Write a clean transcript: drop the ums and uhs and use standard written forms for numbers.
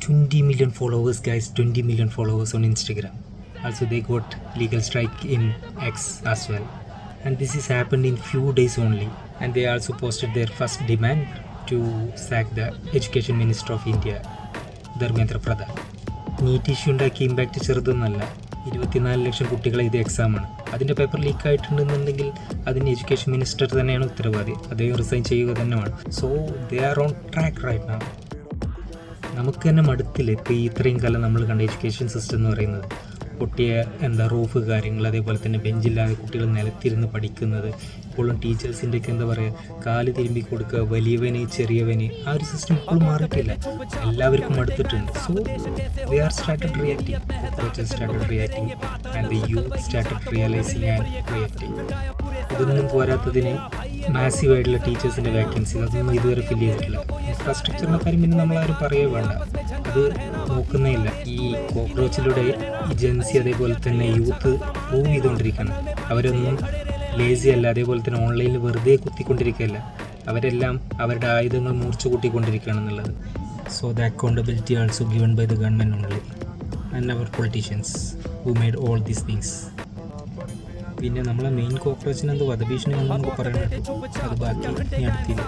20 million followers, guys. 20 million followers on Instagram. Also, they got legal strike in X as well. And this is happened in few days only. And they also posted their first demand to sack the Education Minister of India, Dharmendra Pradhan. NEET issue ഉണ്ടാക്കിയ impact ചെറുതൊന്നല്ല. 24 ലക്ഷം കുട്ടികളെ ഇത് എക്സാമാണ്. അതിൻ്റെ paper leak ആയിട്ടുണ്ടെന്നുണ്ടെങ്കിൽ അതിന് education minister തന്നെയാണ് ഉത്തരവാദി. അദ്ദേഹം resign ചെയ്യുക തന്നെ വേണം. So they are on track right now. നമുക്ക് തന്നെ മടുത്തില്ല ഇപ്പോൾ ഈ ഇത്രയും കാലം നമ്മൾ കണ്ട എഡ്യൂക്കേഷൻ സിസ്റ്റം എന്ന് പറയുന്നത്. പൊട്ടിയ റൂഫ് കാര്യങ്ങൾ, അതേപോലെ തന്നെ ബെഞ്ചില്ലാതെ കുട്ടികൾ നിലത്തിരുന്ന് പഠിക്കുന്നത്, ഇപ്പോഴും ടീച്ചേഴ്സിൻ്റെയൊക്കെ കാല് തിരുമ്പി കൊടുക്കുക, വലിയവന് ചെറിയവന്, ആ ഒരു സിസ്റ്റം ഇപ്പോഴും മാറിയിട്ടില്ല. എല്ലാവർക്കും മടുത്തിട്ടുണ്ട്. So they are started reacting. Coaches started reacting and the youth started realising and reacting. ഇതൊന്നും പോരാത്തതിന് മാസീവായിട്ടുള്ള ടീച്ചേഴ്സിൻ്റെ വേക്കൻസി അതൊന്നും ഇതുവരെ ഫില്ല് ചെയ്തിട്ടില്ല. ഇൻഫ്രാസ്ട്രക്ചറിൻ്റെ കാര്യം പിന്നെ നമ്മളാരും പറയുകയേ വേണ്ട, അത് നോക്കുന്നേ ഇല്ല. ഈ കോക്രോച്ചിലൂടെ ഈ ജെൻസി അതേപോലെ തന്നെ യൂത്ത് പ്രൂവ് ചെയ്തുകൊണ്ടിരിക്കുകയാണ്. അവരൊന്നും ലേസി അല്ല, അതേപോലെ തന്നെ ഓൺലൈനിൽ വെറുതെ കുത്തിക്കൊണ്ടിരിക്കുകയല്ല. അവരെല്ലാം അവരുടെ ആയുധങ്ങൾ മൂർച്ച കൂട്ടിക്കൊണ്ടിരിക്കുകയാണെന്നുള്ളത്. So the accountability also given by the government only and our politicians who made all these things. പിന്നെ നമ്മളെ മെയിൻ കോക്രോച്ചിന് വധഭീഷണി വന്നു നമുക്ക് പറയണ, അത് ബാക്കി ഇനി അടുത്തില്ല.